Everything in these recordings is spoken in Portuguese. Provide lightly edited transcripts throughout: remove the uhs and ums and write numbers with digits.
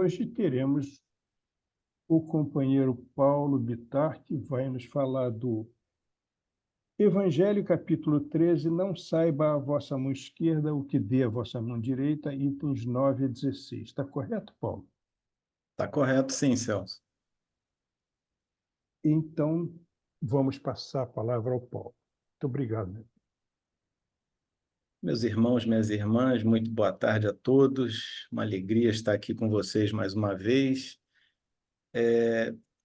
hoje teremos o companheiro Paulo Bittar, que vai nos falar do Evangelho, capítulo 13, não saiba a vossa mão esquerda o que dê a vossa mão direita, itens 9 a 16. Está correto, Paulo? Está correto, sim, Celso. Então, vamos passar a palavra ao Paulo. Muito obrigado, né? Meus irmãos, minhas irmãs, muito boa tarde a todos. Uma alegria estar aqui com vocês mais uma vez.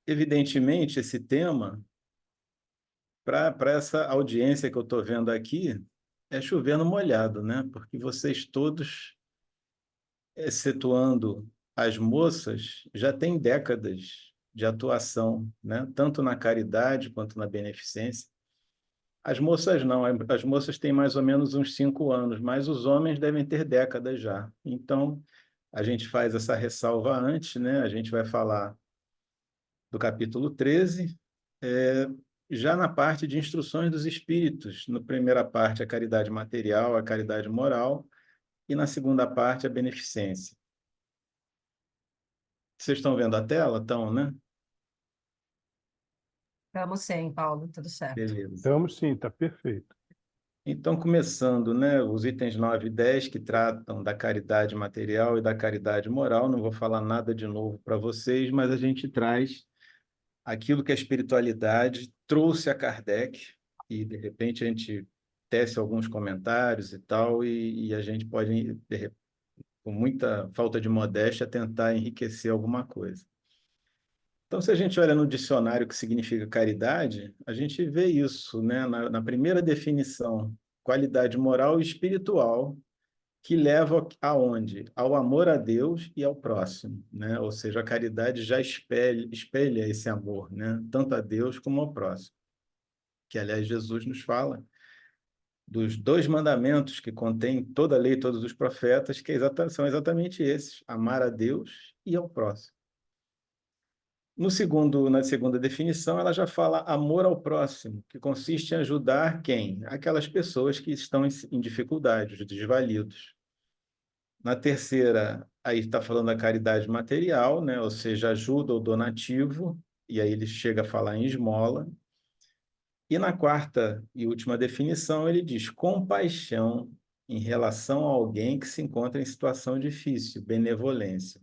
Evidentemente, esse tema, para essa audiência que eu estou vendo aqui, é chover no molhado, né? Porque vocês todos, excetuando as moças, já têm décadas de atuação, né? Tanto na caridade quanto na beneficência. As moças não, as moças têm mais ou menos uns 5 anos, mas os homens devem ter décadas já. Então, a gente faz essa ressalva antes, né? A gente vai falar do capítulo 13, já na parte de instruções dos espíritos. Na primeira parte, a caridade material, a caridade moral, e na segunda parte, a beneficência. Vocês estão vendo a tela? Estão, né? Estamos sim, Paulo, tudo certo. Beleza. Estamos sim, está perfeito. Então, começando, né, os itens 9 e 10, que tratam da caridade material e da caridade moral, não vou falar nada de novo para vocês, mas a gente traz aquilo que a espiritualidade trouxe a Kardec, e, de repente, a gente tece alguns comentários e tal, e a gente pode, com muita falta de modéstia, tentar enriquecer alguma coisa. Então, se a gente olha no dicionário o que significa caridade, a gente vê isso, né? Na primeira definição, qualidade moral e espiritual que leva aonde? Ao amor a Deus e ao próximo, né? Ou seja, a caridade já espelha esse amor, né? Tanto a Deus como ao próximo. Que, aliás, Jesus nos fala dos 2 mandamentos que contém toda a lei e todos os profetas, que são exatamente esses: amar a Deus e ao próximo. Na segunda definição, ela já fala amor ao próximo, que consiste em ajudar quem? Aquelas pessoas que estão em dificuldade, os desvalidos. Na terceira, aí está falando da caridade material, né? Ou seja, ajuda ou donativo, e aí ele chega a falar em esmola. E na quarta e última definição, ele diz compaixão em relação a alguém que se encontra em situação difícil, benevolência.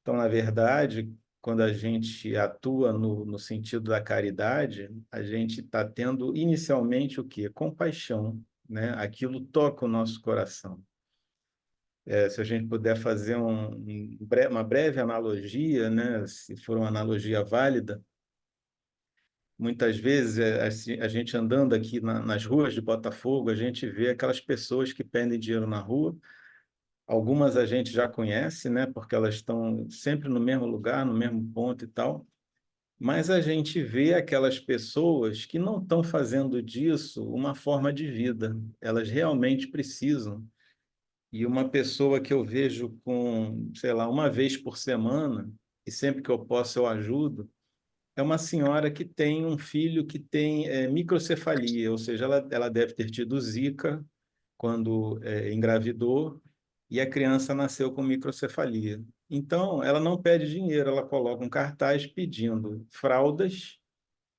Então, na verdade, quando a gente atua no sentido da caridade, a gente está tendo inicialmente o quê? Compaixão, né? Aquilo toca o nosso coração. Se a gente puder fazer uma breve analogia, né? Se for uma analogia válida, muitas vezes a gente andando aqui nas ruas de Botafogo, a gente vê aquelas pessoas que pedem dinheiro na rua. Algumas a gente já conhece, né? Porque elas estão sempre no mesmo lugar, no mesmo ponto e tal. Mas a gente vê aquelas pessoas que não estão fazendo disso uma forma de vida. Elas realmente precisam. E uma pessoa que eu vejo com, sei lá, uma vez por semana, e sempre que eu posso eu ajudo, é uma senhora que tem um filho que tem microcefalia, ou seja, ela deve ter tido Zika quando engravidou, e a criança nasceu com microcefalia. Então, ela não pede dinheiro, ela coloca um cartaz pedindo fraldas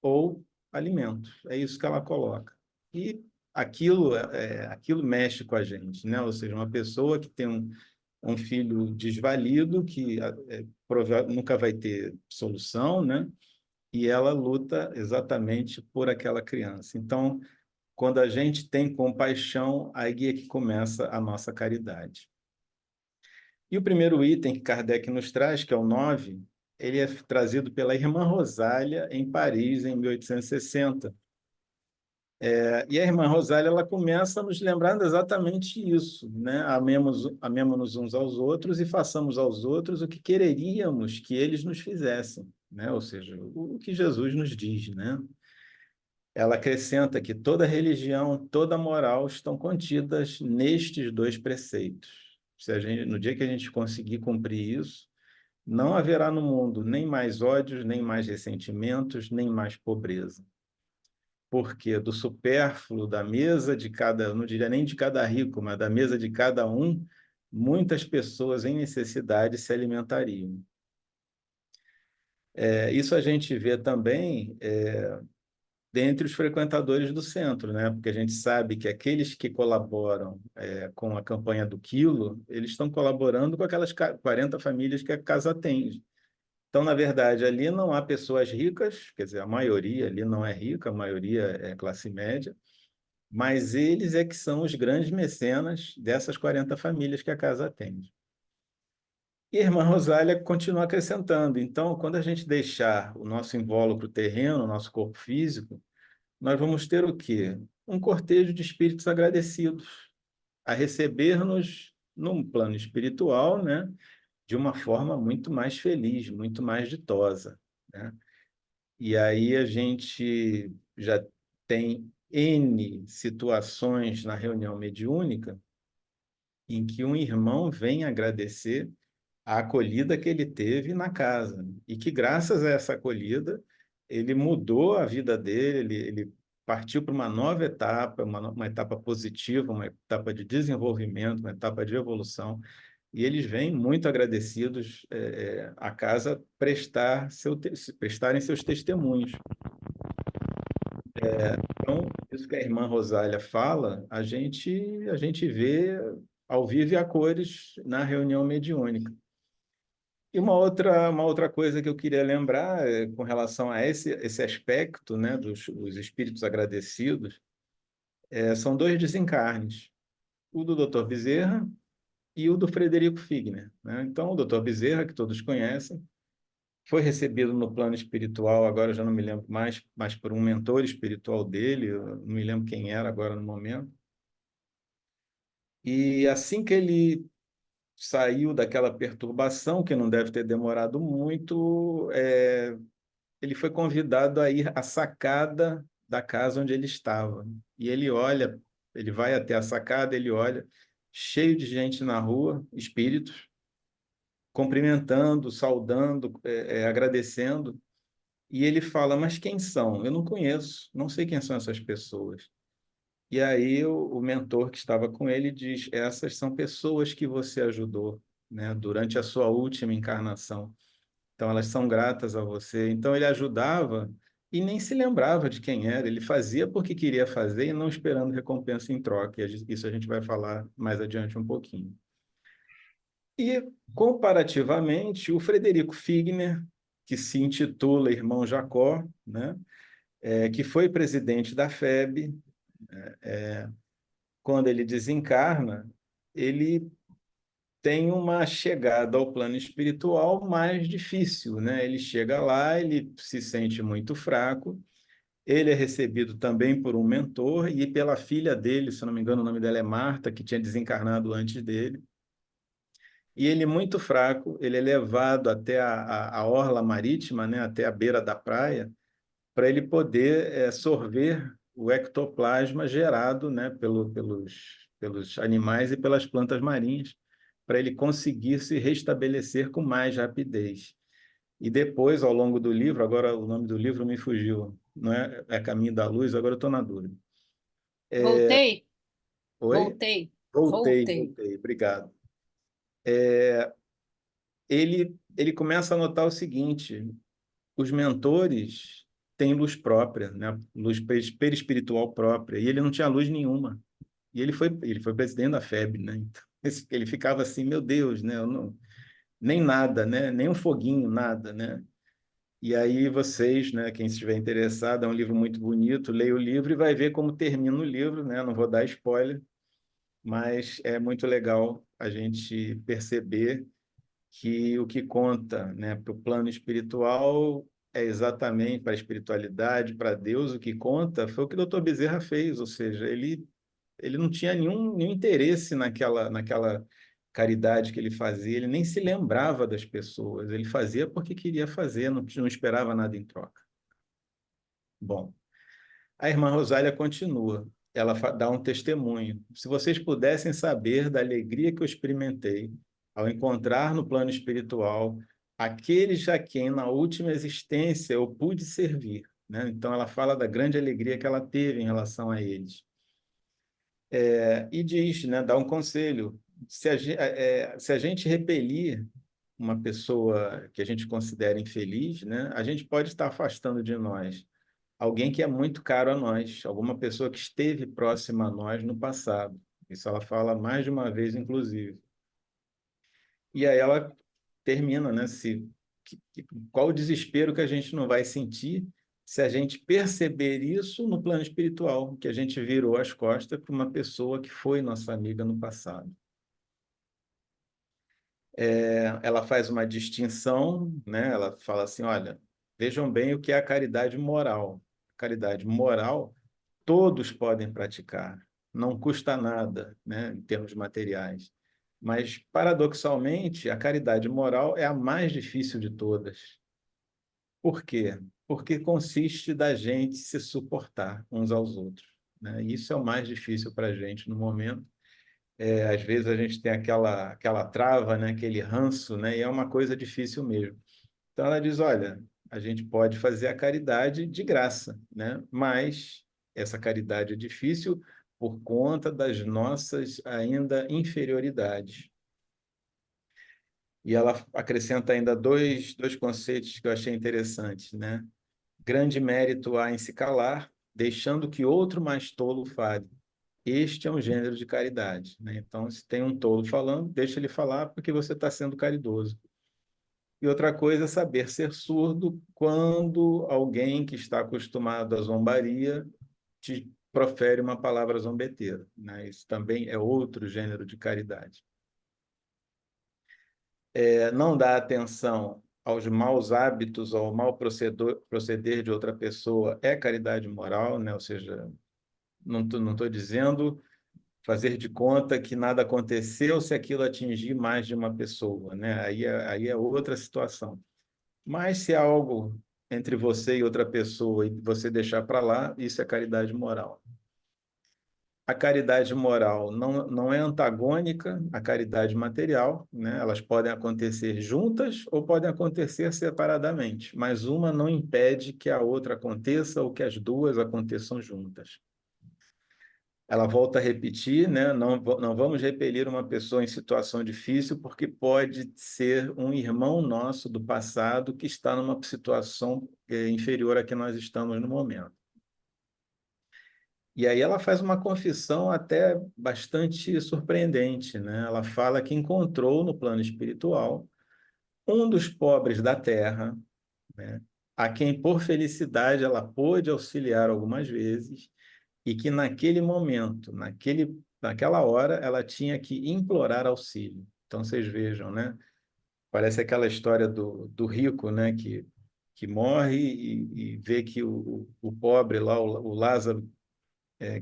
ou alimentos. É isso que ela coloca. E aquilo mexe com a gente, né? Ou seja, uma pessoa que tem um filho desvalido, que nunca vai ter solução, né? E ela luta exatamente por aquela criança. Então, quando a gente tem compaixão, aí é que começa a nossa caridade. E o primeiro item que Kardec nos traz, que é o 9, ele é trazido pela irmã Rosália em Paris, em 1860. E a irmã Rosália, ela começa nos lembrando exatamente isso, né? Amemos-nos uns aos outros e façamos aos outros o que quereríamos que eles nos fizessem, né? Ou seja, o que Jesus nos diz, né? Ela acrescenta que toda religião, toda moral estão contidas nestes 2 preceitos. No dia que a gente conseguir cumprir isso, não haverá no mundo nem mais ódios, nem mais ressentimentos, nem mais pobreza. Porque do supérfluo da mesa de cada, não diria nem de cada rico, mas da mesa de cada um, muitas pessoas em necessidade se alimentariam. Isso a gente vê também dentre os frequentadores do centro, né? Porque a gente sabe que aqueles que colaboram com a campanha do quilo, eles estão colaborando com aquelas 40 famílias que a casa atende. Então, na verdade, ali não há pessoas ricas, quer dizer, a maioria ali não é rica, a maioria é classe média, mas eles é que são os grandes mecenas dessas 40 famílias que a casa atende. E a irmã Rosália continua acrescentando. Então, quando a gente deixar o nosso invólucro terreno, o nosso corpo físico, nós vamos ter o quê? Um cortejo de espíritos agradecidos a receber-nos num plano espiritual, né? De uma forma muito mais feliz, muito mais ditosa, né? E aí a gente já tem N situações na reunião mediúnica em que um irmão vem agradecer a acolhida que ele teve na casa e que, graças a essa acolhida, ele mudou a vida dele, ele partiu para uma nova etapa, uma etapa positiva, uma etapa de desenvolvimento, uma etapa de evolução, e eles vêm muito agradecidos à casa prestarem seus testemunhos. Então, isso que a irmã Rosália fala, a gente vê ao vivo e a cores na reunião mediúnica. E uma outra coisa que eu queria lembrar com relação a esse aspecto, né, dos espíritos agradecidos, são dois desencarnes, o do Dr. Bezerra e o do Frederico Figner, né? Então, o Dr. Bezerra, que todos conhecem, foi recebido no plano espiritual, agora eu já não me lembro mais, mas por um mentor espiritual dele, eu não me lembro quem era agora no momento. E assim que ele saiu daquela perturbação, que não deve ter demorado muito, ele foi convidado a ir à sacada da casa onde ele estava. E ele olha, ele vai até a sacada, ele olha, cheio de gente na rua, espíritos, cumprimentando, saudando, agradecendo. E ele fala, mas quem são? Eu não conheço, não sei quem são essas pessoas. E aí o mentor que estava com ele diz, essas são pessoas que você ajudou, né, durante a sua última encarnação. Então, elas são gratas a você. Então, ele ajudava e nem se lembrava de quem era. Ele fazia porque queria fazer e não esperando recompensa em troca. Isso a gente vai falar mais adiante um pouquinho. E, comparativamente, o Frederico Figner, que se intitula Irmão Jacó, né? Que foi presidente da FEB, quando ele desencarna, ele tem uma chegada ao plano espiritual mais difícil, né? Ele chega lá, ele se sente muito fraco, ele é recebido também por um mentor e pela filha dele, se não me engano, o nome dela é Marta, que tinha desencarnado antes dele. E ele, muito fraco, ele é levado até a orla marítima, né? Até a beira da praia, para ele poder sorver o ectoplasma gerado, né? Pelos animais e pelas plantas marinhas, para ele conseguir se restabelecer com mais rapidez. E depois, ao longo do livro, agora o nome do livro me fugiu, não é Caminho da Luz, agora eu estou na dúvida. Voltei, Oi? voltei, Voltei, voltei. voltei, obrigado. Ele começa a notar o seguinte, os mentores têm luz própria, né? Luz perispiritual própria, e ele não tinha luz nenhuma. E ele foi presidente da FEB, né? Então, ele ficava assim, meu Deus, né? Eu não, nem nada, né? Nem um foguinho, nada, né? E aí vocês, né, quem estiver interessado, é um livro muito bonito, leia o livro e vai ver como termina o livro, né? Não vou dar spoiler, mas é muito legal a gente perceber que o que conta, né, para o plano espiritual é exatamente para a espiritualidade, para Deus, o que conta foi o que o Dr. Bezerra fez, ou seja, ele não tinha nenhum interesse naquela caridade que ele fazia, ele nem se lembrava das pessoas, ele fazia porque queria fazer, não esperava nada em troca. Bom, a irmã Rosália continua, ela dá um testemunho. Se vocês pudessem saber da alegria que eu experimentei ao encontrar no plano espiritual aqueles a quem na última existência eu pude servir, né? Então ela fala da grande alegria que ela teve em relação a eles. E diz, né, dá um conselho, se a gente repelir uma pessoa que a gente considera infeliz, né, a gente pode estar afastando de nós alguém que é muito caro a nós, alguma pessoa que esteve próxima a nós no passado. Isso ela fala mais de uma vez, inclusive. E aí ela termina, né? Qual o desespero que a gente não vai sentir se a gente perceber isso no plano espiritual, que a gente virou as costas para uma pessoa que foi nossa amiga no passado. Ela faz uma distinção, né? Ela fala assim, olha, vejam bem o que é a caridade moral. Caridade moral, todos podem praticar, não custa nada, né, em termos materiais. Mas, paradoxalmente, a caridade moral é a mais difícil de todas. Por quê? Porque consiste da gente se suportar uns aos outros, né? Isso é o mais difícil para a gente no momento. Às vezes a gente tem aquela trava, né? Aquele ranço, né? E é uma coisa difícil mesmo. Então ela diz, olha, a gente pode fazer a caridade de graça, né? Mas essa caridade é difícil por conta das nossas ainda inferioridades. E ela acrescenta ainda dois conceitos que eu achei interessantes, né? Grande mérito há em se calar, deixando que outro mais tolo fale. Este é um gênero de caridade, né? Então, se tem um tolo falando, deixa ele falar porque você está sendo caridoso. E outra coisa é saber ser surdo quando alguém que está acostumado à zombaria te profere uma palavra zombeteira, né? Isso também é outro gênero de caridade. Não dar atenção aos maus hábitos ou ao mau proceder de outra pessoa é caridade moral, né? Ou seja, não tô dizendo fazer de conta que nada aconteceu se aquilo atingir mais de uma pessoa, né? Aí é outra situação. Mas se há algo entre você e outra pessoa e você deixar para lá, isso é caridade moral. A caridade moral não é antagônica à caridade material, né? Elas podem acontecer juntas ou podem acontecer separadamente, mas uma não impede que a outra aconteça ou que as duas aconteçam juntas. Ela volta a repetir, né? Não vamos repelir uma pessoa em situação difícil, porque pode ser um irmão nosso do passado que está numa situação inferior à que nós estamos no momento. E aí ela faz uma confissão até bastante surpreendente, né? Ela fala que encontrou no plano espiritual um dos pobres da terra, né? A quem por felicidade ela pôde auxiliar algumas vezes e que naquele momento, naquela hora, ela tinha que implorar auxílio. Então vocês vejam, né? Parece aquela história do rico, né? Que morre e vê que o pobre lá, o Lázaro,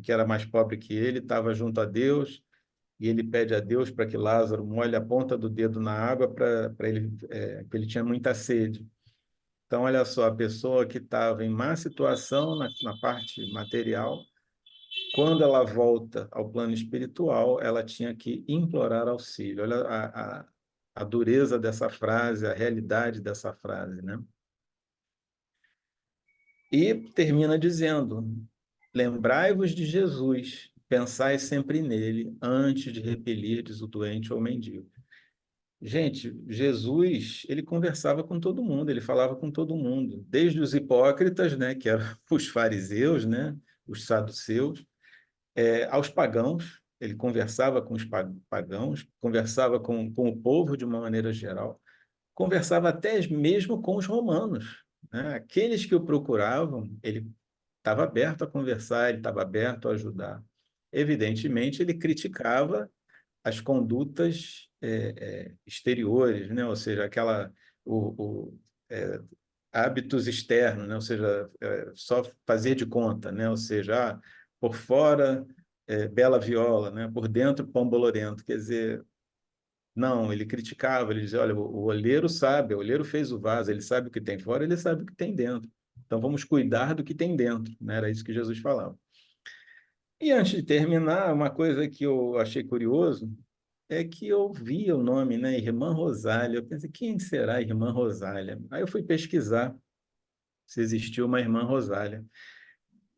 que era mais pobre que ele, estava junto a Deus, e ele pede a Deus para que Lázaro molhe a ponta do dedo na água para ele, que ele tinha muita sede. Então, olha só, a pessoa que estava em má situação na parte material, quando ela volta ao plano espiritual, ela tinha que implorar auxílio. Olha a dureza dessa frase, a realidade dessa frase, né? E termina dizendo: lembrai-vos de Jesus, pensai sempre nele, antes de repelirdes o doente ou o mendigo. Gente, Jesus, ele conversava com todo mundo, ele falava com todo mundo, desde os hipócritas, né, que eram os fariseus, né, os saduceus, aos pagãos, ele conversava com os pagãos, conversava com o povo de uma maneira geral, conversava até mesmo com os romanos, né? Aqueles que o procuravam, ele estava aberto a conversar, ele estava aberto a ajudar. Evidentemente, ele criticava as condutas exteriores, né? Ou seja, é, hábitos externos, né? Ou seja, só fazer de conta, né? Ou seja, por fora bela viola, né? Por dentro pão bolorento. Quer dizer, não, ele criticava, ele dizia, olha, o olheiro sabe, o olheiro fez o vaso, ele sabe o que tem fora, ele sabe o que tem dentro. Então vamos cuidar do que tem dentro, né? Era isso que Jesus falava. E antes de terminar, uma coisa que eu achei curioso é que eu vi o nome, né, Irmã Rosália. Eu pensei, quem será a Irmã Rosália? Aí eu fui pesquisar se existiu uma Irmã Rosália.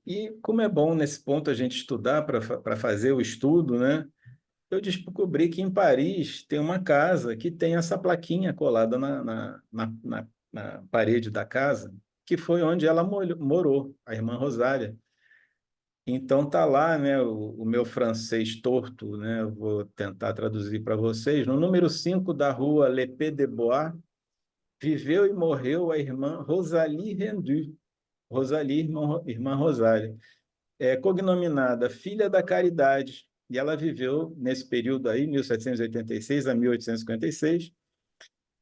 E como é bom nesse ponto a gente estudar para fazer o estudo, né? eu descobri que em Paris tem uma casa que tem essa plaquinha colada na parede da casa, que foi onde ela morou, a irmã Rosália. Então tá lá, né, o meu francês torto, né, eu vou tentar traduzir para vocês. No número 5 da rua Lepée de Bois, viveu e morreu a irmã Rosalie Rendu. Rosalie, irmã Rosália. É cognominada Filha da Caridade, e ela viveu nesse período aí, 1786 a 1856,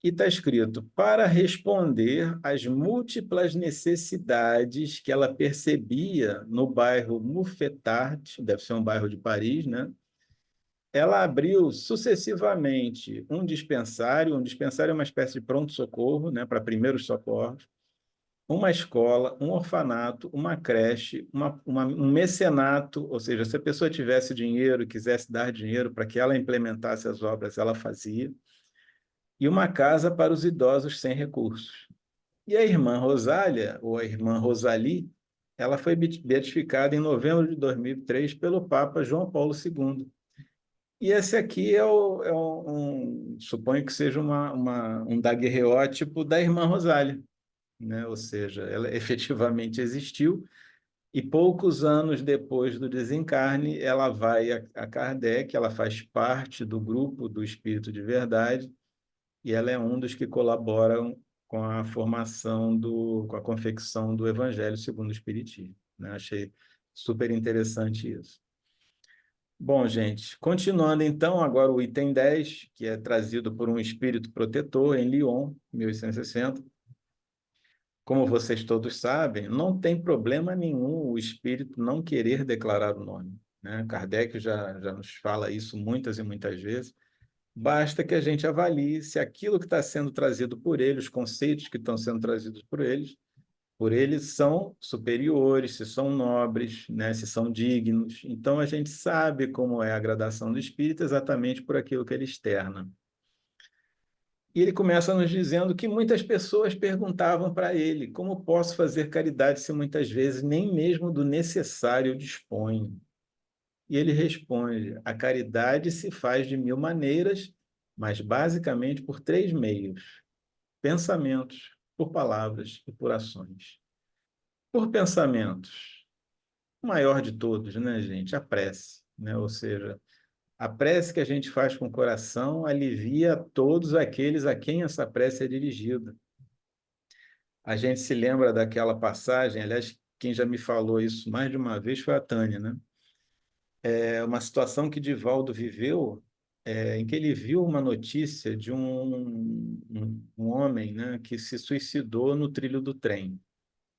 e está escrito: para responder às múltiplas necessidades que ela percebia no bairro Mouffetard, deve ser um bairro de Paris, né? Ela abriu sucessivamente um dispensário é uma espécie de pronto-socorro, né, para primeiros socorros, uma escola, um orfanato, uma creche, um mecenato, ou seja, se a pessoa tivesse dinheiro e quisesse dar dinheiro para que ela implementasse as obras, ela fazia, e uma casa para os idosos sem recursos. E a irmã Rosália, ou a irmã Rosalie, ela foi beatificada em novembro de 2003 pelo Papa João Paulo II. E esse aqui suponho que seja um daguerreótipo da irmã Rosália, né? Ou seja, ela efetivamente existiu, e poucos anos depois do desencarne, ela vai a Kardec, ela faz parte do grupo do Espírito de Verdade, e ela é um dos que colaboram com a formação com a confecção do Evangelho segundo o Espiritismo, né? Achei super interessante isso. Bom, gente, continuando então, agora o item 10, que é trazido por um espírito protetor em Lyon, 1860. Como vocês todos sabem, não tem problema nenhum o espírito não querer declarar o nome, né? Kardec já nos fala isso muitas e muitas vezes. Basta que a gente avalie se aquilo que está sendo trazido por ele, os conceitos que estão sendo trazidos por eles são superiores, se são nobres, né? Se são dignos. Então, a gente sabe como é a gradação do espírito exatamente por aquilo que ele externa. E ele começa nos dizendo que muitas pessoas perguntavam para ele: como posso fazer caridade se muitas vezes nem mesmo do necessário eu disponho? E ele responde: a caridade se faz de mil maneiras, mas basicamente por três meios: pensamentos, por palavras e por ações. Por pensamentos, o maior de todos, né, gente? A prece, né? Ou seja, a prece que a gente faz com o coração alivia todos aqueles a quem essa prece é dirigida. A gente se lembra daquela passagem, aliás, quem já me falou isso mais de uma vez foi a Tânia, né? É uma situação que Divaldo viveu, em que ele viu uma notícia de um homem, né, que se suicidou no trilho do trem,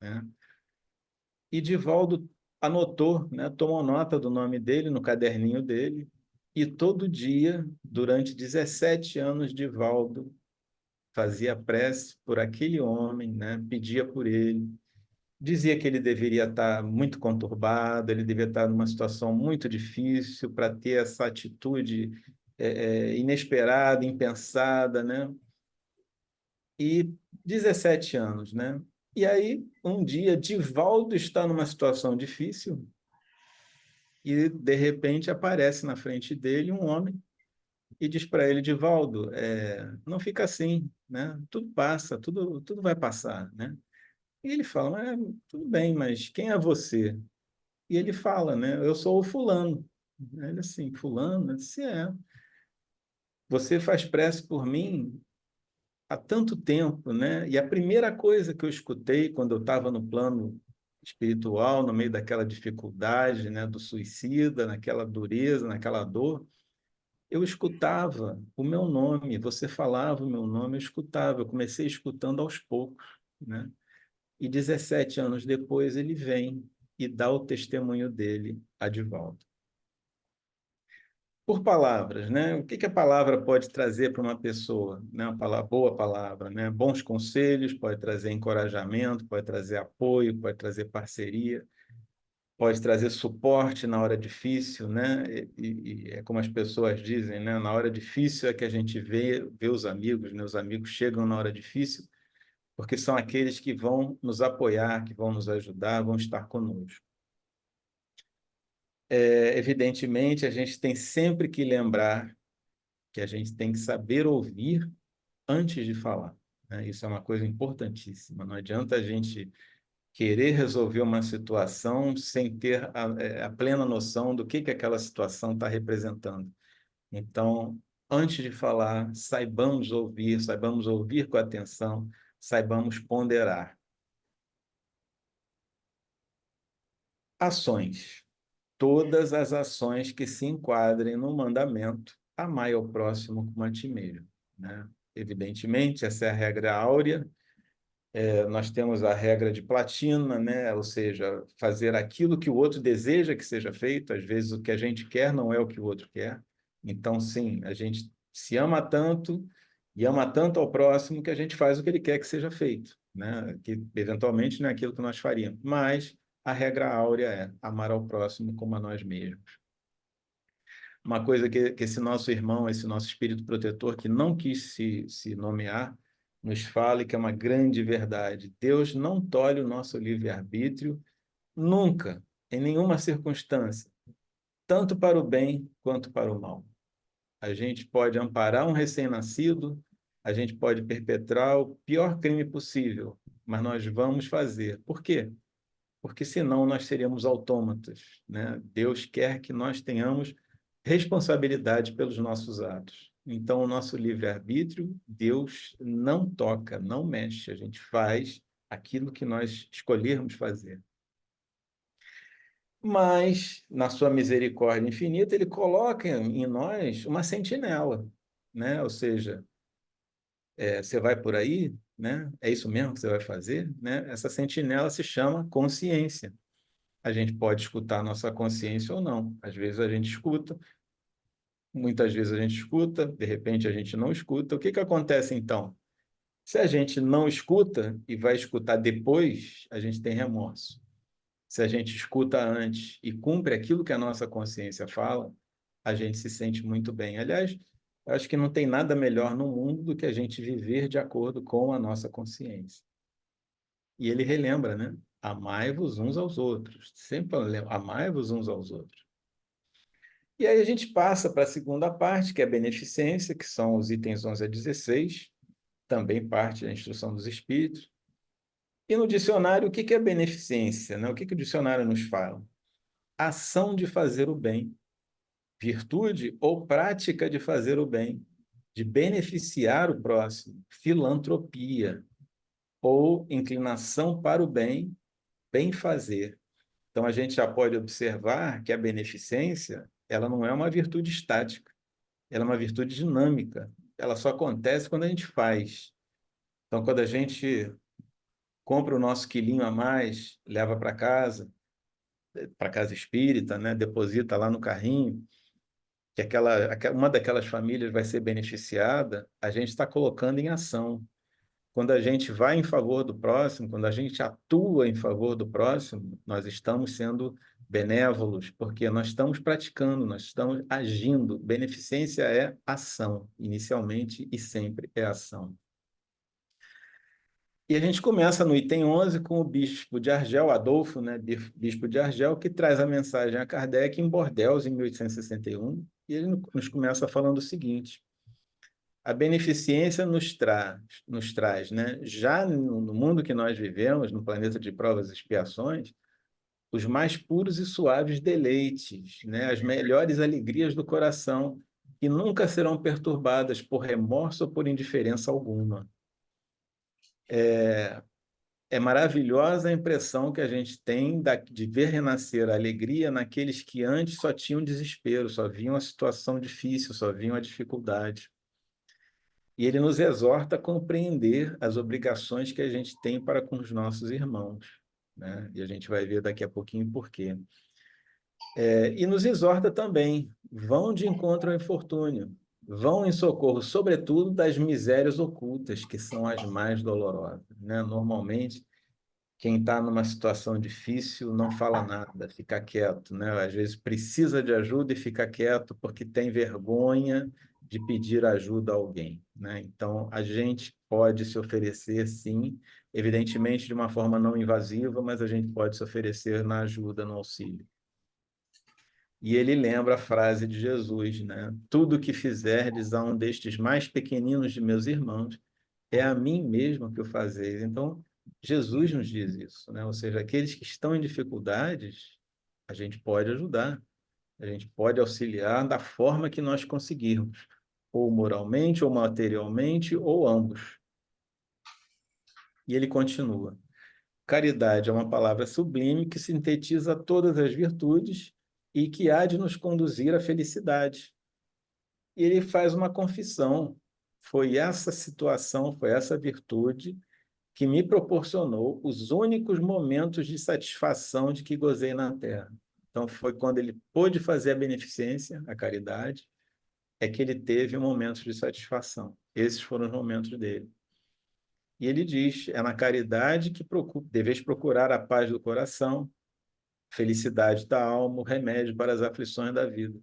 né? E Divaldo anotou, né, tomou nota do nome dele no caderninho dele, e todo dia, durante 17 anos, Divaldo fazia prece por aquele homem, né, pedia por ele, dizia que ele deveria estar muito conturbado, ele deveria estar numa situação muito difícil para ter essa atitude inesperada, impensada, né? E 17 anos, né? E aí, um dia, Divaldo está numa situação difícil e, de repente, aparece na frente dele um homem e diz para ele: Divaldo, não fica assim, né? Tudo passa, tudo vai passar, né? E ele fala: tudo bem, mas quem é você? E ele fala, né? Eu sou o fulano. Ele assim: fulano? Eu disse: você faz prece por mim há tanto tempo, né? E a primeira coisa que eu escutei quando eu estava no plano espiritual, no meio daquela dificuldade, né, do suicida, naquela dureza, naquela dor, eu escutava o meu nome, você falava o meu nome, eu escutava, eu comecei escutando aos poucos, né? E 17 anos depois ele vem e dá o testemunho dele a Divaldo. Por palavras, né? O que a palavra pode trazer para uma pessoa, né? Uma palavra, boa palavra, né? Bons conselhos, pode trazer encorajamento, pode trazer apoio, pode trazer parceria, pode trazer suporte na hora difícil, né? E é como as pessoas dizem, né? Na hora difícil é que a gente vê os amigos, né? Os amigos chegam na hora difícil porque são aqueles que vão nos apoiar, que vão nos ajudar, vão estar conosco. Evidentemente, a gente tem sempre que lembrar que a gente tem que saber ouvir antes de falar, né? Isso é uma coisa importantíssima. Não adianta a gente querer resolver uma situação sem ter a plena noção do que aquela situação está representando. Então, antes de falar, saibamos ouvir com atenção, saibamos ponderar. Ações. Todas as ações que se enquadrem no mandamento, amai ao próximo como a ti mesmo, né? Evidentemente, essa é a regra áurea. Nós temos a regra de platina, né? Ou seja, fazer aquilo que o outro deseja que seja feito. Às vezes, o que a gente quer não é o que o outro quer. Então, sim, a gente se ama tanto e ama tanto ao próximo que a gente faz o que ele quer que seja feito, né? Que, eventualmente, não é aquilo que nós faríamos. Mas a regra áurea é amar ao próximo como a nós mesmos. Uma coisa que esse nosso irmão, esse nosso espírito protetor, que não quis se nomear, nos fala e que é uma grande verdade. Deus não tolhe o nosso livre-arbítrio nunca, em nenhuma circunstância, tanto para o bem quanto para o mal. A gente pode amparar um recém-nascido, a gente pode perpetrar o pior crime possível, mas nós vamos fazer. Por quê? Porque senão nós seríamos autômatas, né? Deus quer que nós tenhamos responsabilidade pelos nossos atos. Então, o nosso livre-arbítrio, Deus não toca, não mexe, a gente faz aquilo que nós escolhermos fazer. Mas, na sua misericórdia infinita, ele coloca em nós uma sentinela, né? Ou seja, você vai por aí, né? É isso mesmo que você vai fazer, né? Essa sentinela se chama consciência. A gente pode escutar a nossa consciência ou não. Às vezes a gente escuta, muitas vezes a gente escuta, de repente a gente não escuta. O que que acontece então? Se a gente não escuta e vai escutar depois, a gente tem remorso. Se a gente escuta antes e cumpre aquilo que a nossa consciência fala, a gente se sente muito bem. Aliás, eu acho que não tem nada melhor no mundo do que a gente viver de acordo com a nossa consciência. E ele relembra, né? Amai-vos uns aos outros. Sempre lembra, amai-vos uns aos outros. E aí a gente passa para a segunda parte, que é a beneficência, que são os itens 11 a 16, também parte da instrução dos espíritos. E no dicionário, o que é beneficência, né? O que o dicionário nos fala? Ação de fazer o bem, virtude ou prática de fazer o bem, de beneficiar o próximo, filantropia, ou inclinação para o bem, bem fazer. Então, a gente já pode observar que a beneficência, ela não é uma virtude estática, ela é uma virtude dinâmica. Ela só acontece quando a gente faz. Então, quando a gente compra o nosso quilinho a mais, leva para casa espírita, né? Deposita lá no carrinho, que uma daquelas famílias vai ser beneficiada, a gente está colocando em ação. Quando a gente vai em favor do próximo, quando a gente atua em favor do próximo, nós estamos sendo benévolos, porque nós estamos praticando, nós estamos agindo. Beneficência é ação, inicialmente e sempre é ação. E a gente começa no item 11 com o bispo de Argel, Adolfo, né, bispo de Argel, que traz a mensagem a Kardec em Bordeaux, em 1861, e ele nos começa falando o seguinte: a beneficência nos traz, né, já no mundo que nós vivemos, no planeta de provas e expiações, os mais puros e suaves deleites, né, as melhores alegrias do coração, que nunca serão perturbadas por remorso ou por indiferença alguma. É maravilhosa a impressão que a gente tem de ver renascer a alegria naqueles que antes só tinham desespero, só viam a situação difícil, só viam a dificuldade. E ele nos exorta a compreender as obrigações que a gente tem para com os nossos irmãos, né? E a gente vai ver daqui a pouquinho por quê. E nos exorta também, vão de encontro ao infortúnio, vão em socorro, sobretudo, das misérias ocultas, que são as mais dolorosas, né? Normalmente, quem está numa situação difícil não fala nada, fica quieto, né? Às vezes precisa de ajuda e fica quieto porque tem vergonha de pedir ajuda a alguém, né? Então, a gente pode se oferecer, sim, evidentemente de uma forma não invasiva, mas a gente pode se oferecer na ajuda, no auxílio. E ele lembra a frase de Jesus, né? Tudo que fizerdes a um destes mais pequeninos de meus irmãos, é a mim mesmo que o fazeis. Então, Jesus nos diz isso, né? Ou seja, aqueles que estão em dificuldades, a gente pode ajudar, a gente pode auxiliar da forma que nós conseguirmos, ou moralmente, ou materialmente, ou ambos. E ele continua: caridade é uma palavra sublime que sintetiza todas as virtudes e que há de nos conduzir à felicidade. E ele faz uma confissão. Foi essa situação, foi essa virtude que me proporcionou os únicos momentos de satisfação de que gozei na Terra. Então, foi quando ele pôde fazer a beneficência, a caridade, é que ele teve momentos de satisfação. Esses foram os momentos dele. E ele diz: é na caridade que deveis procurar a paz do coração, felicidade da alma, o remédio para as aflições da vida.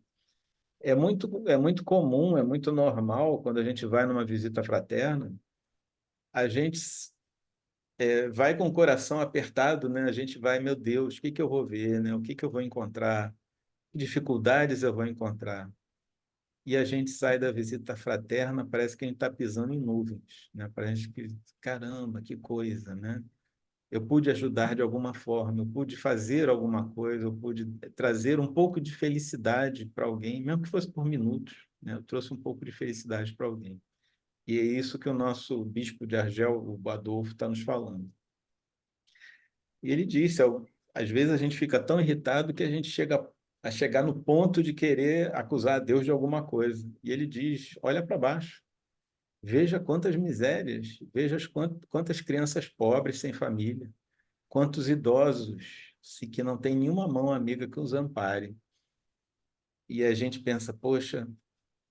É muito comum, é muito normal, quando a gente vai numa visita fraterna, a gente vai com o coração apertado, né? A gente vai, meu Deus, o que que eu vou ver, né? O que que eu vou encontrar? Que dificuldades eu vou encontrar? E a gente sai da visita fraterna, parece que a gente está pisando em nuvens, né? Parece que, caramba, que coisa, né? Eu pude ajudar de alguma forma, eu pude fazer alguma coisa, eu pude trazer um pouco de felicidade para alguém, mesmo que fosse por minutos, né? Eu trouxe um pouco de felicidade para alguém. E é isso que o nosso bispo de Argel, o Adolfo, está nos falando. E ele disse, às vezes a gente fica tão irritado que a gente chega a chegar no ponto de querer acusar a Deus de alguma coisa. E ele diz, olha para baixo, veja quantas misérias, veja quantas crianças pobres sem família, quantos idosos que não tem nenhuma mão amiga que os ampare. E a gente pensa, poxa,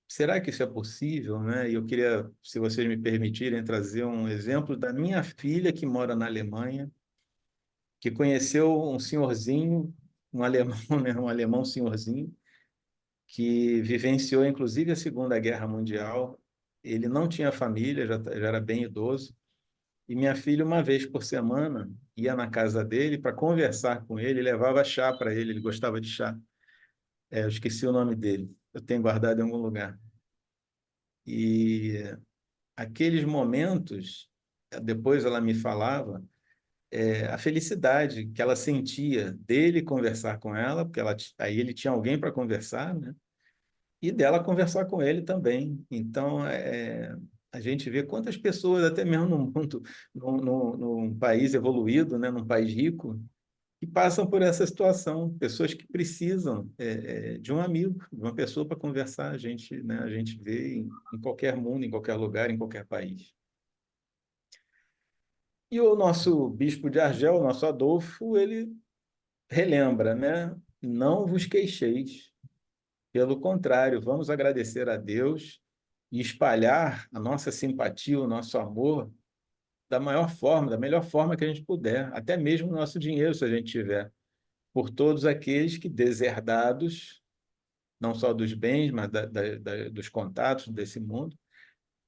será que isso é possível, né? E eu queria, se vocês me permitirem, trazer um exemplo da minha filha que mora na Alemanha, que conheceu um senhorzinho, um alemão, né? Um alemão senhorzinho, que vivenciou inclusive a Segunda Guerra Mundial. Ele não tinha família, já era bem idoso, e minha filha, uma vez por semana, ia na casa dele para conversar com ele, levava chá para ele, ele gostava de chá. Eu esqueci o nome dele, eu tenho guardado em algum lugar. E aqueles momentos, depois ela me falava, a felicidade que ela sentia dele conversar com ela, porque aí ele tinha alguém para conversar, né? E dela conversar com ele também. Então, a gente vê quantas pessoas, até mesmo no mundo, num país evoluído, né? Num país rico, que passam por essa situação, pessoas que precisam de um amigo, de uma pessoa para conversar. A gente vê em qualquer mundo, em qualquer lugar, em qualquer país. E o nosso bispo de Argel, o nosso Adolfo, ele relembra, né? Não vos queixeis, pelo contrário, vamos agradecer a Deus e espalhar a nossa simpatia, o nosso amor da maior forma, da melhor forma que a gente puder, até mesmo o nosso dinheiro, se a gente tiver, por todos aqueles que, deserdados, não só dos bens, mas dos contatos desse mundo,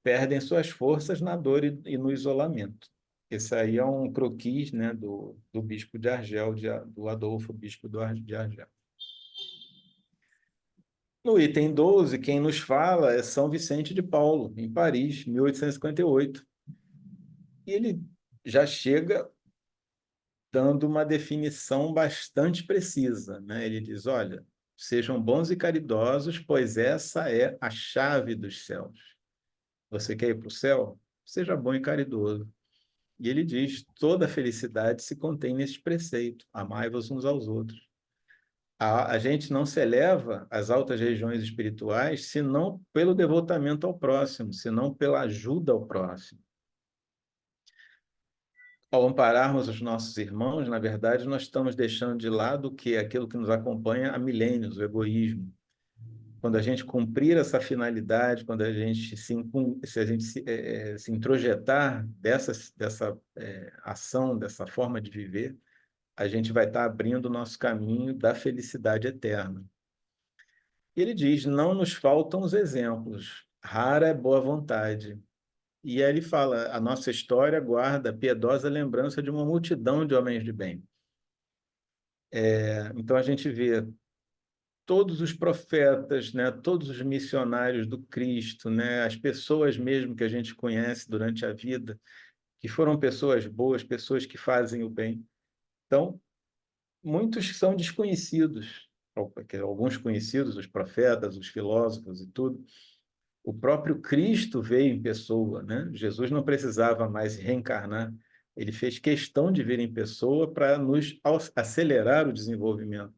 perdem suas forças na dor e no isolamento. Esse aí é um croquis, né, do bispo de Argel, do Adolfo, bispo de Argel. No item 12, quem nos fala é São Vicente de Paulo, em Paris, 1858. E ele já chega dando uma definição bastante precisa, né? Ele diz, olha, sejam bons e caridosos, pois essa é a chave dos céus. Você quer ir para o céu? Seja bom e caridoso. E ele diz, toda felicidade se contém neste preceito, amai-vos uns aos outros. A gente não se eleva às altas regiões espirituais senão pelo devotamento ao próximo, senão pela ajuda ao próximo. Ao ampararmos os nossos irmãos, na verdade, nós estamos deixando de lado o que é aquilo que nos acompanha há milênios, o egoísmo. Quando a gente cumprir essa finalidade, quando a gente se a gente se introjetar dessa ação, dessa forma de viver, a gente vai estar abrindo o nosso caminho da felicidade eterna. E ele diz, não nos faltam os exemplos, rara é boa vontade. E aí ele fala, a nossa história guarda a piedosa lembrança de uma multidão de homens de bem. Então a gente vê todos os profetas, né, todos os missionários do Cristo, né, as pessoas mesmo que a gente conhece durante a vida, que foram pessoas boas, pessoas que fazem o bem. Então, muitos são desconhecidos, alguns conhecidos, os profetas, os filósofos e tudo. O próprio Cristo veio em pessoa, né? Jesus não precisava mais reencarnar, ele fez questão de vir em pessoa para nos acelerar o desenvolvimento.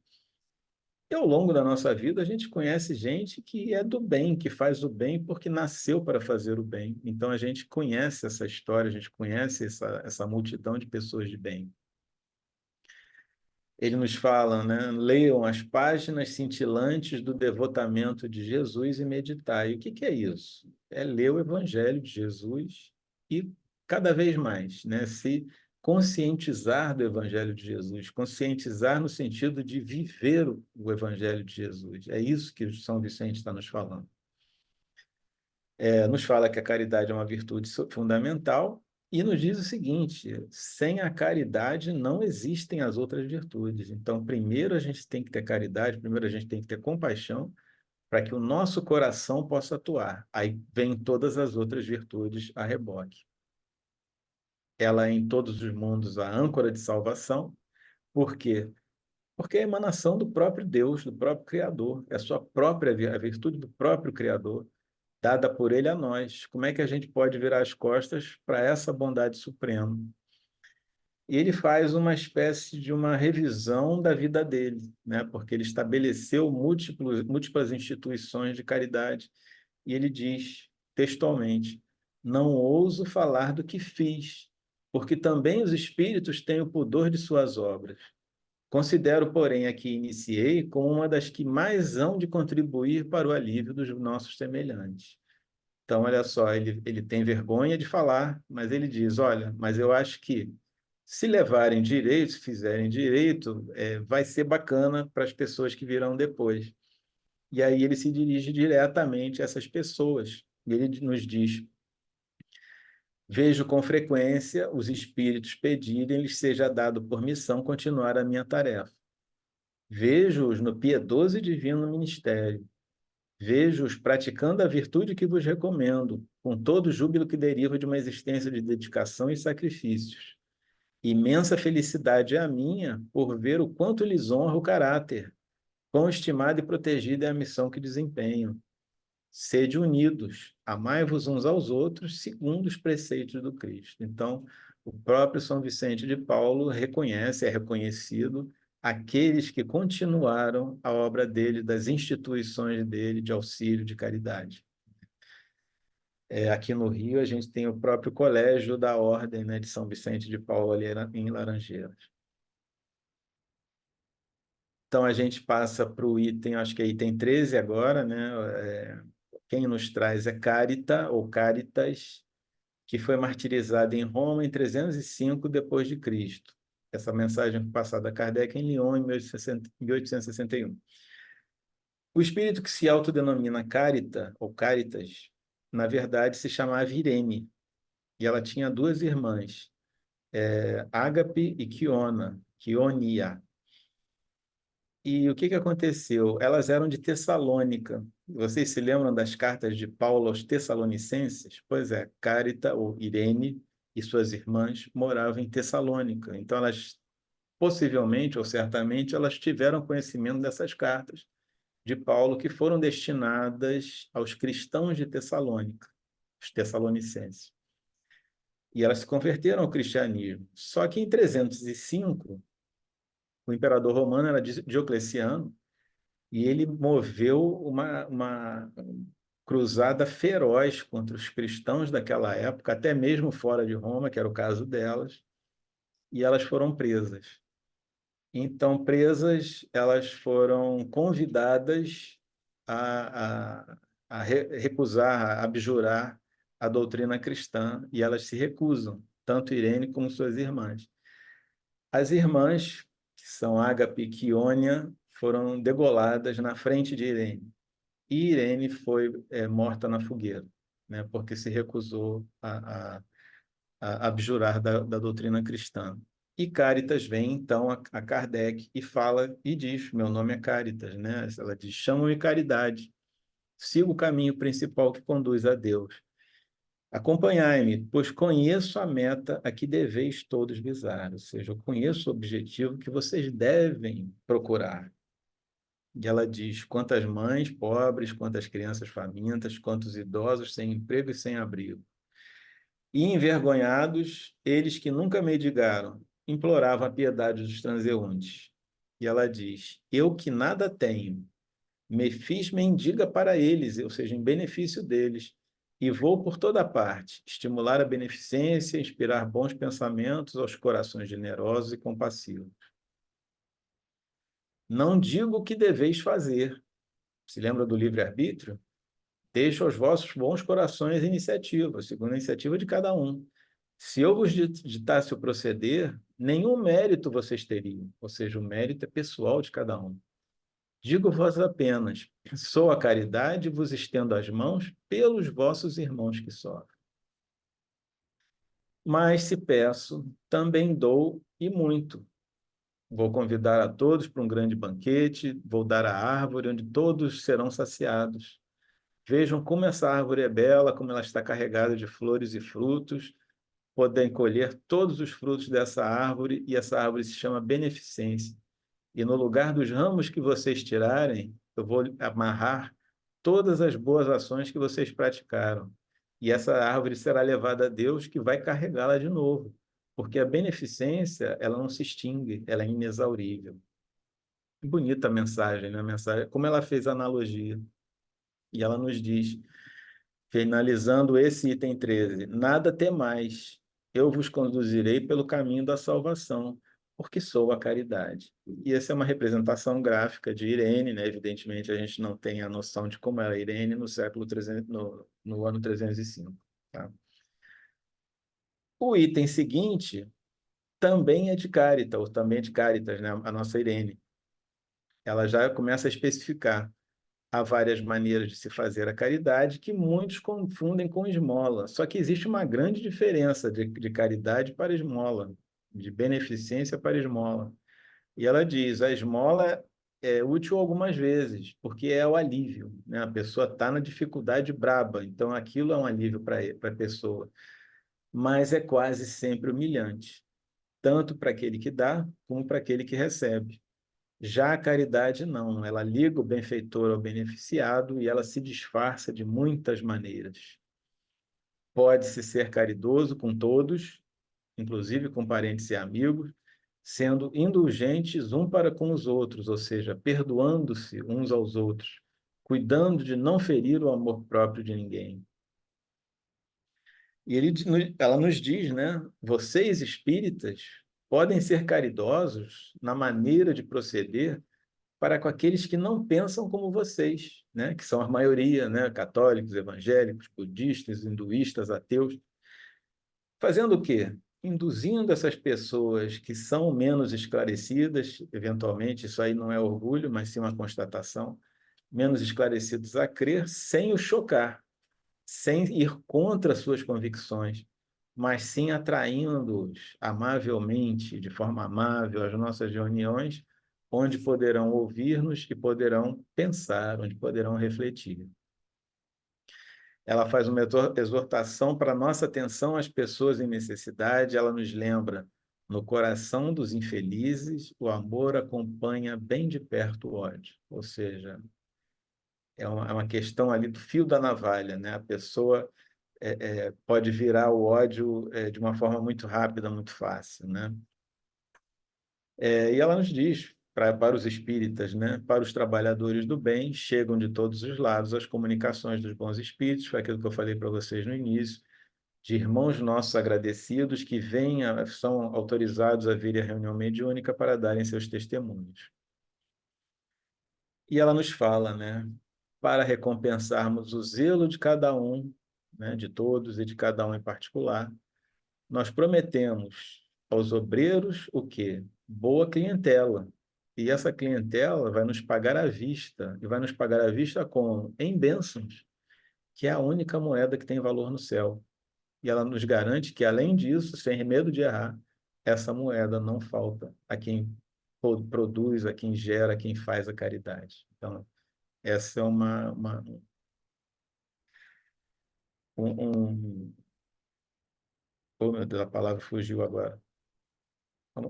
E ao longo da nossa vida, a gente conhece gente que é do bem, que faz o bem porque nasceu para fazer o bem. Então, a gente conhece essa história, a gente conhece essa multidão de pessoas de bem. Ele nos fala, né? Leiam as páginas cintilantes do devotamento de Jesus e meditai. O que é isso? É ler o Evangelho de Jesus e, cada vez mais, né? Se conscientizar do Evangelho de Jesus, conscientizar no sentido de viver o Evangelho de Jesus. É isso que o São Vicente está nos falando. Nos fala que a caridade é uma virtude fundamental e nos diz o seguinte: sem a caridade não existem as outras virtudes. Então, primeiro a gente tem que ter caridade, primeiro a gente tem que ter compaixão para que o nosso coração possa atuar. Aí vem todas as outras virtudes a reboque. Ela é em todos os mundos a âncora de salvação. Por quê? Porque é a emanação do próprio Deus, do próprio Criador, é a sua própria a virtude do próprio Criador, dada por ele a nós. Como é que a gente pode virar as costas para essa bondade suprema? E ele faz uma espécie de uma revisão da vida dele, né? Porque ele estabeleceu múltiplas instituições de caridade, e ele diz textualmente: não ouso falar do que fiz, porque também os espíritos têm o pudor de suas obras. Considero, porém, a que iniciei como uma das que mais hão de contribuir para o alívio dos nossos semelhantes. Então, olha só, ele tem vergonha de falar, mas ele diz: olha, mas eu acho que se levarem direito, se fizerem direito, vai ser bacana para as pessoas que virão depois. E aí ele se dirige diretamente a essas pessoas. E ele nos diz: vejo com frequência os espíritos pedirem lhes seja dado por missão continuar a minha tarefa. Vejo-os no piedoso e divino ministério. Vejo-os praticando a virtude que vos recomendo, com todo o júbilo que deriva de uma existência de dedicação e sacrifícios. Imensa felicidade é a minha por ver o quanto lhes honra o caráter, quão estimada e protegida é a missão que desempenham. Sede unidos, amai-vos uns aos outros, segundo os preceitos do Cristo. Então, o próprio São Vicente de Paulo reconhece, é reconhecido, aqueles que continuaram a obra dele, das instituições dele de auxílio, de caridade. Aqui no Rio, a gente tem o próprio Colégio da Ordem, né, de São Vicente de Paulo, ali em Laranjeiras. Então, a gente passa para o item, acho que é item 13 agora, né? Quem nos traz é Carita, ou Caritas, que foi martirizada em Roma em 305 depois de Cristo. Essa mensagem foi passada a Kardec em Lyon, em 1861. O espírito que se autodenomina Carita, ou Caritas, na verdade se chamava Irene, e ela tinha duas irmãs, Ágape e Quionia. E o que aconteceu? Elas eram de Tessalônica. Vocês se lembram das cartas de Paulo aos Tessalonicenses? Pois é, Carita, ou Irene, e suas irmãs moravam em Tessalônica. Então, elas, possivelmente ou certamente, elas tiveram conhecimento dessas cartas de Paulo que foram destinadas aos cristãos de Tessalônica, os tessalonicenses. E elas se converteram ao cristianismo. Só que em 305, o imperador romano era Diocleciano, e ele moveu uma cruzada feroz contra os cristãos daquela época, até mesmo fora de Roma, que era o caso delas, e elas foram presas. Então, presas, elas foram convidadas a recusar, a abjurar a doutrina cristã, e elas se recusam, tanto Irene como suas irmãs. As irmãs, que são Ágape e Quionia, foram degoladas na frente de Irene. E Irene foi morta na fogueira, né, porque se recusou a abjurar da doutrina cristã. E Cáritas vem, então, a Kardec e fala e diz, meu nome é Cáritas, né? Ela diz, chamam-me caridade, siga o caminho principal que conduz a Deus. Acompanhai-me, pois conheço a meta a que deveis todos visar, ou seja, eu conheço o objetivo que vocês devem procurar. E ela diz, quantas mães pobres, quantas crianças famintas, quantos idosos sem emprego e sem abrigo. E envergonhados, eles que nunca mendigaram, imploravam a piedade dos transeuntes. E ela diz, eu que nada tenho, me fiz mendiga para eles, ou seja, em benefício deles, e vou por toda parte, estimular a beneficência, inspirar bons pensamentos aos corações generosos e compassivos. Não digo o que deveis fazer. Se lembra do livre-arbítrio? Deixo aos vossos bons corações a iniciativa, segundo a iniciativa de cada um. Se eu vos ditasse o proceder, nenhum mérito vocês teriam, ou seja, o mérito é pessoal de cada um. Digo-vos apenas, sou a caridade e vos estendo as mãos pelos vossos irmãos que sofrem. Mas se peço, também dou e muito. Vou convidar a todos para um grande banquete, vou dar a árvore onde todos serão saciados. Vejam como essa árvore é bela, como ela está carregada de flores e frutos. Podem colher todos os frutos dessa árvore, e essa árvore se chama beneficência. E no lugar dos ramos que vocês tirarem, eu vou amarrar todas as boas ações que vocês praticaram. E essa árvore será levada a Deus, que vai carregá-la de novo. Porque a beneficência, ela não se extingue, ela é inexaurível. Bonita a mensagem, né? A mensagem, como ela fez a analogia. E ela nos diz, finalizando esse item 13, nada temais, eu vos conduzirei pelo caminho da salvação, porque sou a caridade. E essa é uma representação gráfica de Irene, né? Evidentemente, a gente não tem a noção de como era Irene no século 300, no ano 305. Tá? O item seguinte também é de Caritas, ou também é de Caritas, né? A nossa Irene. Ela já começa a especificar. Há várias maneiras de se fazer a caridade que muitos confundem com esmola. Só que existe uma grande diferença de caridade para esmola, de beneficência para esmola. E ela diz, a esmola é útil algumas vezes, porque é o alívio, né? A pessoa está na dificuldade braba, então aquilo é um alívio para a pessoa. Mas é quase sempre humilhante, tanto para aquele que dá, como para aquele que recebe. Já a caridade não, ela liga o benfeitor ao beneficiado e ela se disfarça de muitas maneiras. Pode-se ser caridoso com todos, inclusive com parentes e amigos, sendo indulgentes um para com os outros, ou seja, perdoando-se uns aos outros, cuidando de não ferir o amor próprio de ninguém. E ela nos diz, né? Vocês espíritas podem ser caridosos na maneira de proceder para com aqueles que não pensam como vocês, né? Que são a maioria, né? Católicos, evangélicos, budistas, hinduístas, ateus. Fazendo o quê? Induzindo essas pessoas que são menos esclarecidas, eventualmente, isso aí não é orgulho, mas sim uma constatação, menos esclarecidos a crer, sem o chocar, sem ir contra suas convicções, mas sim atraindo-os amavelmente, de forma amável, às nossas reuniões, onde poderão ouvir-nos e poderão pensar, onde poderão refletir. Ela faz uma exortação para nossa atenção às pessoas em necessidade, ela nos lembra, no coração dos infelizes, o amor acompanha bem de perto o ódio, ou seja, é uma questão ali do fio da navalha, né? A pessoa pode virar o ódio de uma forma muito rápida, muito fácil, né? E ela nos diz, para os espíritas, né? Para os trabalhadores do bem, chegam de todos os lados as comunicações dos bons espíritos, foi aquilo que eu falei para vocês no início, de irmãos nossos agradecidos que são autorizados a vir à reunião mediúnica para darem seus testemunhos. E ela nos fala, né? Para recompensarmos o zelo de cada um, né? De todos e de cada um em particular, nós prometemos aos obreiros o quê? Boa clientela. E essa clientela vai nos pagar à vista. E vai nos pagar à vista como? Em bênçãos, que é a única moeda que tem valor no céu. E ela nos garante que, além disso, sem medo de errar, essa moeda não falta a quem produz, a quem gera, a quem faz a caridade. Então, essa é um, oh, meu Deus, a palavra fugiu agora.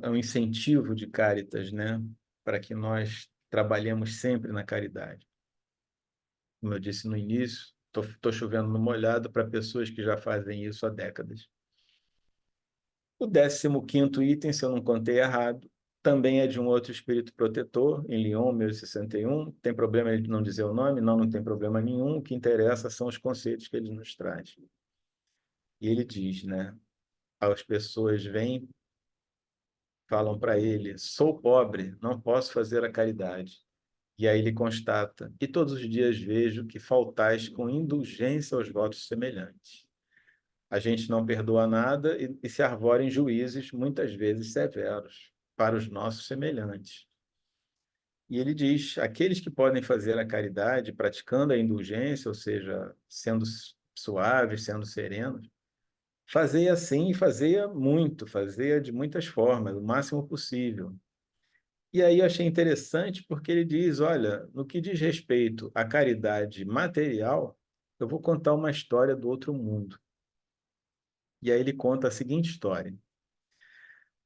É um incentivo de Caritas, né? Para que nós trabalhemos sempre na caridade. Como eu disse no início, estou chovendo no molhado para pessoas que já fazem isso há décadas. O 15º item, se eu não contei errado, também é de um outro espírito protetor, em Lyon, 1061. Tem problema ele não dizer o nome? Não, não tem problema nenhum. O que interessa são os conceitos que ele nos traz. E ele diz, né? As pessoas vêm, falam para ele, sou pobre, não posso fazer a caridade. E aí ele constata, e todos os dias vejo que faltais com indulgência aos votos semelhantes. A gente não perdoa nada e se arvora em juízes, muitas vezes severos, para os nossos semelhantes. E ele diz, aqueles que podem fazer a caridade, praticando a indulgência, ou seja, sendo suaves, sendo serenos, fazei assim e fazei muito, fazei de muitas formas, o máximo possível. E aí eu achei interessante porque ele diz, olha, no que diz respeito à caridade material, eu vou contar uma história do outro mundo. E aí ele conta a seguinte história.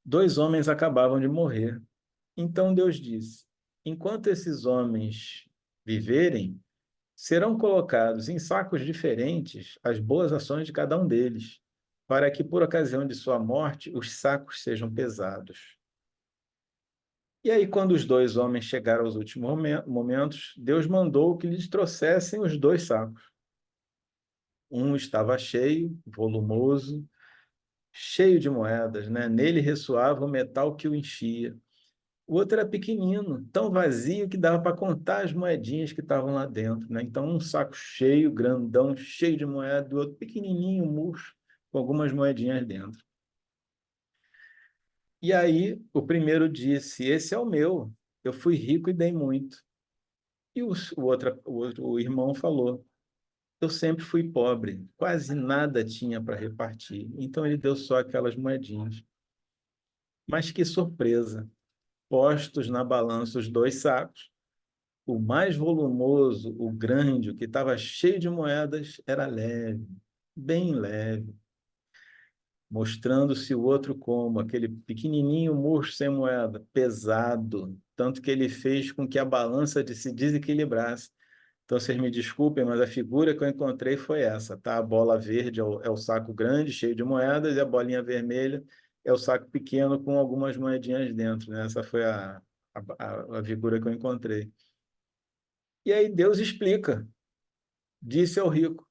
2 homens acabavam de morrer. Então Deus disse, enquanto esses homens viverem, serão colocados em sacos diferentes as boas ações de cada um deles, para que por ocasião de sua morte os sacos sejam pesados. E aí, quando os 2 homens chegaram aos últimos momentos, Deus mandou que lhes trouxessem os 2 sacos. Um estava cheio, volumoso, cheio de moedas, né? Nele ressoava o metal que o enchia. O outro era pequenino, tão vazio que dava para contar as moedinhas que estavam lá dentro, né? Então, um saco cheio, grandão, cheio de moeda, o outro pequenininho, murcho, com algumas moedinhas dentro. E aí, o primeiro disse, esse é o meu, eu fui rico e dei muito. E o irmão falou, eu sempre fui pobre, quase nada tinha para repartir. Então ele deu só aquelas moedinhas. Mas que surpresa! Postos na balança os 2 sacos, o mais volumoso, o grande, o que estava cheio de moedas, era leve, bem leve, mostrando-se o outro como aquele pequenininho murcho sem moeda, pesado, tanto que ele fez com que a balança se desequilibrasse. Então, vocês me desculpem, mas a figura que eu encontrei foi essa, tá? A bola verde é o saco grande, cheio de moedas, e a bolinha vermelha é o saco pequeno com algumas moedinhas dentro, né? Essa foi a figura que eu encontrei. E aí Deus explica, disse ao rico,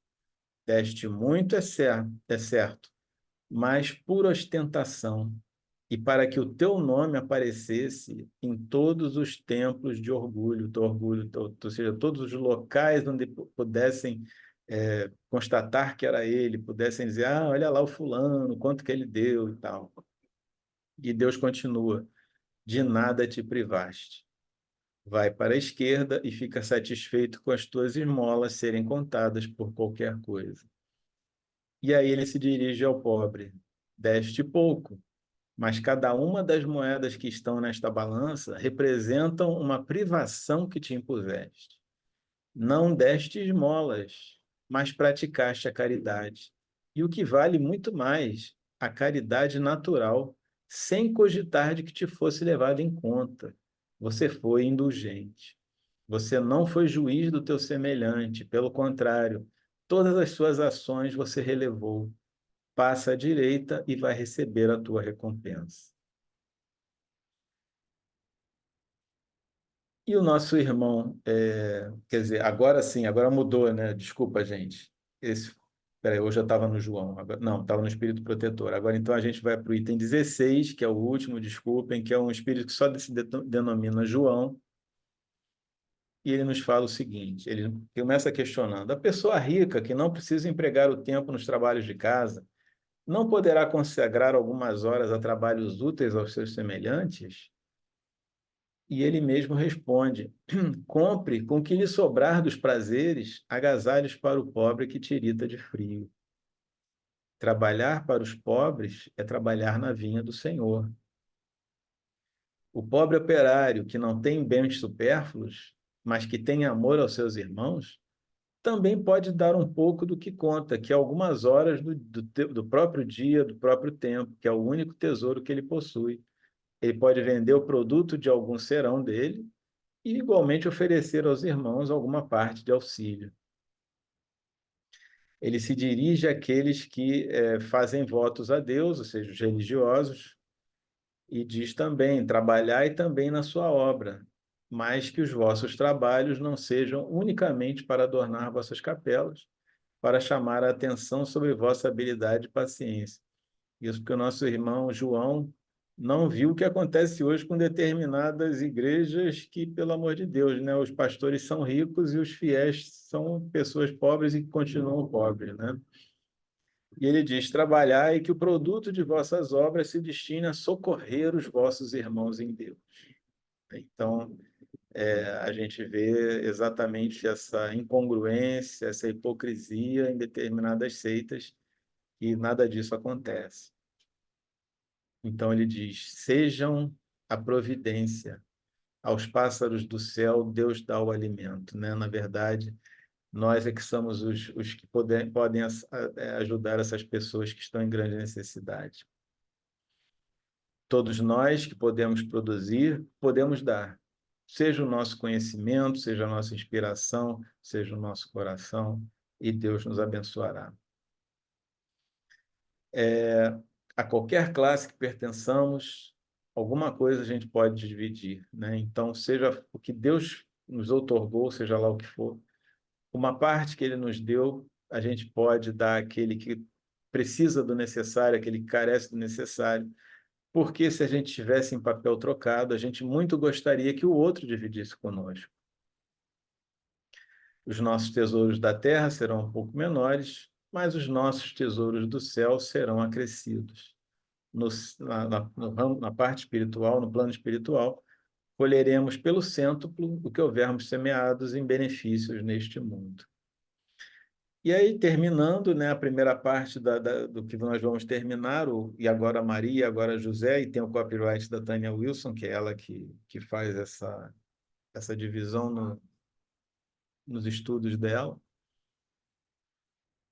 deste muito é certo, mas por ostentação, e para que o teu nome aparecesse em todos os templos de orgulho, ou seja, todos os locais onde pudessem constatar que era ele, pudessem dizer, ah, olha lá o fulano, quanto que ele deu e tal. E Deus continua, de nada te privaste. Vai para a esquerda e fica satisfeito com as tuas esmolas serem contadas por qualquer coisa. E aí ele se dirige ao pobre, deste pouco, mas cada uma das moedas que estão nesta balança representam uma privação que te impuseste. Não deste esmolas, mas praticaste a caridade. E o que vale muito mais, a caridade natural, sem cogitar de que te fosse levado em conta. Você foi indulgente. Você não foi juiz do teu semelhante, pelo contrário, todas as suas ações você relevou. Passa à direita e vai receber a tua recompensa. E o nosso irmão, quer dizer, agora sim, agora mudou, né? Desculpa, gente. Peraí, hoje eu estava no João, não, estava no Espírito Protetor. Agora, então, a gente vai para o item 16, que é o último, desculpem, que é um espírito que só se denomina João, e ele nos fala o seguinte, ele começa questionando, a pessoa rica que não precisa empregar o tempo nos trabalhos de casa, não poderá consagrar algumas horas a trabalhos úteis aos seus semelhantes? E ele mesmo responde, compre com que lhe sobrar dos prazeres agasalhos para o pobre que tirita de frio. Trabalhar para os pobres é trabalhar na vinha do Senhor. O pobre operário que não tem bens supérfluos, mas que tem amor aos seus irmãos, também pode dar um pouco do que conta, que é algumas horas do próprio dia, do próprio tempo, que é o único tesouro que ele possui. Ele pode vender o produto de algum serão dele e, igualmente, oferecer aos irmãos alguma parte de auxílio. Ele se dirige àqueles que fazem votos a Deus, ou seja, os religiosos, e diz também: trabalhai também na sua obra, mas que os vossos trabalhos não sejam unicamente para adornar vossas capelas, para chamar a atenção sobre vossa habilidade e paciência. Isso porque o nosso irmão João não viu o que acontece hoje com determinadas igrejas que, pelo amor de Deus, né, os pastores são ricos e os fiéis são pessoas pobres e continuam pobres, né? E ele diz: trabalhai e que o produto de vossas obras se destine a socorrer os vossos irmãos em Deus. Então, a gente vê exatamente essa incongruência, essa hipocrisia em determinadas seitas, e nada disso acontece. Então ele diz: sejam a providência. Aos pássaros do céu, Deus dá o alimento, né? Na verdade, nós é que somos os que podem ajudar essas pessoas que estão em grande necessidade. Todos nós que podemos produzir, podemos dar. Seja o nosso conhecimento, seja a nossa inspiração, seja o nosso coração, e Deus nos abençoará. A qualquer classe que pertençamos, alguma coisa a gente pode dividir, né? Então, seja o que Deus nos outorgou, seja lá o que for, uma parte que Ele nos deu, a gente pode dar àquele que precisa do necessário, aquele que carece do necessário, porque se a gente estivesse em papel trocado, a gente muito gostaria que o outro dividisse conosco. Os nossos tesouros da terra serão um pouco menores, mas os nossos tesouros do céu serão acrescidos. Na parte espiritual, no plano espiritual, colheremos pelo cêntuplo o que houvermos semeados em benefícios neste mundo. E aí, terminando, né, a primeira parte do que nós vamos terminar, e agora Maria, agora José, e tem o copyright da Tânia Wilson, que é ela que faz essa divisão nos estudos dela.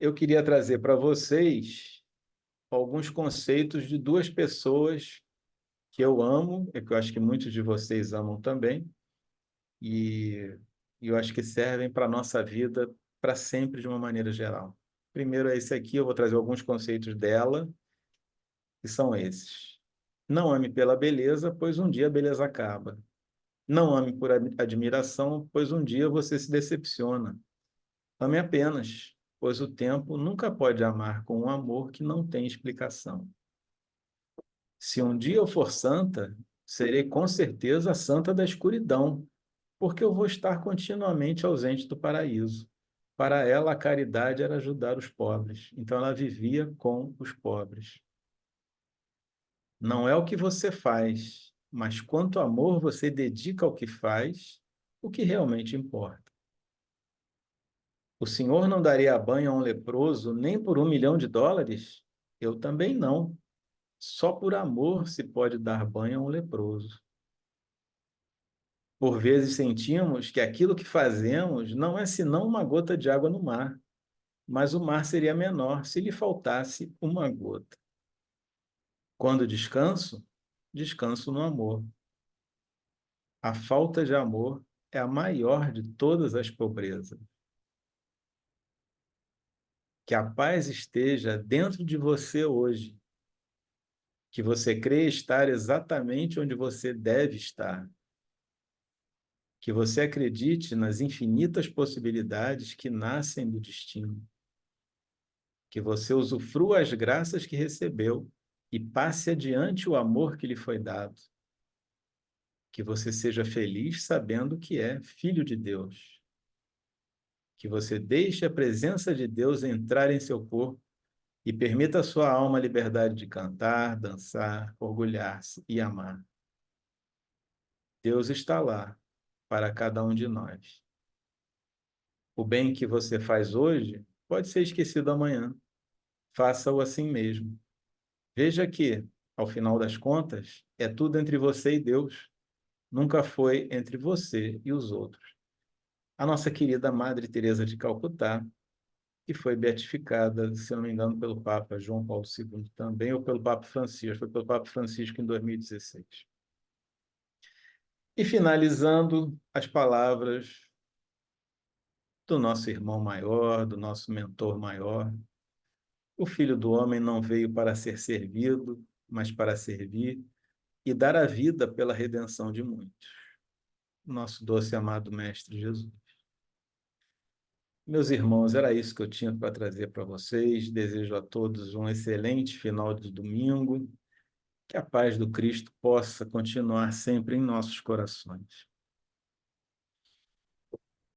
Eu queria trazer para vocês alguns conceitos de duas pessoas que eu amo, e que eu acho que muitos de vocês amam também, e eu acho que servem para a nossa vida para sempre, de uma maneira geral. Primeiro é esse aqui, eu vou trazer alguns conceitos dela, que são esses. Não ame pela beleza, pois um dia a beleza acaba. Não ame por admiração, pois um dia você se decepciona. Ame apenas, pois o tempo nunca pode amar com um amor que não tem explicação. Se um dia eu for santa, serei com certeza a santa da escuridão, porque eu vou estar continuamente ausente do paraíso. Para ela, a caridade era ajudar os pobres, então ela vivia com os pobres. Não é o que você faz, mas quanto amor você dedica ao que faz, o que realmente importa. O Senhor não daria banho a um leproso nem por $1 milhão? Eu também não. Só por amor se pode dar banho a um leproso. Por vezes sentimos que aquilo que fazemos não é senão uma gota de água no mar, mas o mar seria menor se lhe faltasse uma gota. Quando descanso, descanso no amor. A falta de amor é a maior de todas as pobrezas. Que a paz esteja dentro de você hoje, que você crê estar exatamente onde você deve estar, que você acredite nas infinitas possibilidades que nascem do destino, que você usufrua as graças que recebeu e passe adiante o amor que lhe foi dado, que você seja feliz sabendo que é filho de Deus, que você deixe a presença de Deus entrar em seu corpo e permita à sua alma a liberdade de cantar, dançar, orgulhar-se e amar. Deus está lá para cada um de nós. O bem que você faz hoje pode ser esquecido amanhã, faça-o assim mesmo. Veja que, ao final das contas, é tudo entre você e Deus, nunca foi entre você e os outros. A nossa querida Madre Teresa de Calcutá, que foi beatificada, se não me engano, pelo Papa João Paulo II também, ou pelo Papa Francisco, foi pelo Papa Francisco em 2016. E finalizando as palavras do nosso irmão maior, do nosso mentor maior, o Filho do Homem não veio para ser servido, mas para servir e dar a vida pela redenção de muitos. Nosso doce e amado Mestre Jesus. Meus irmãos, era isso que eu tinha para trazer para vocês. Desejo a todos um excelente final de domingo. Que a paz do Cristo possa continuar sempre em nossos corações.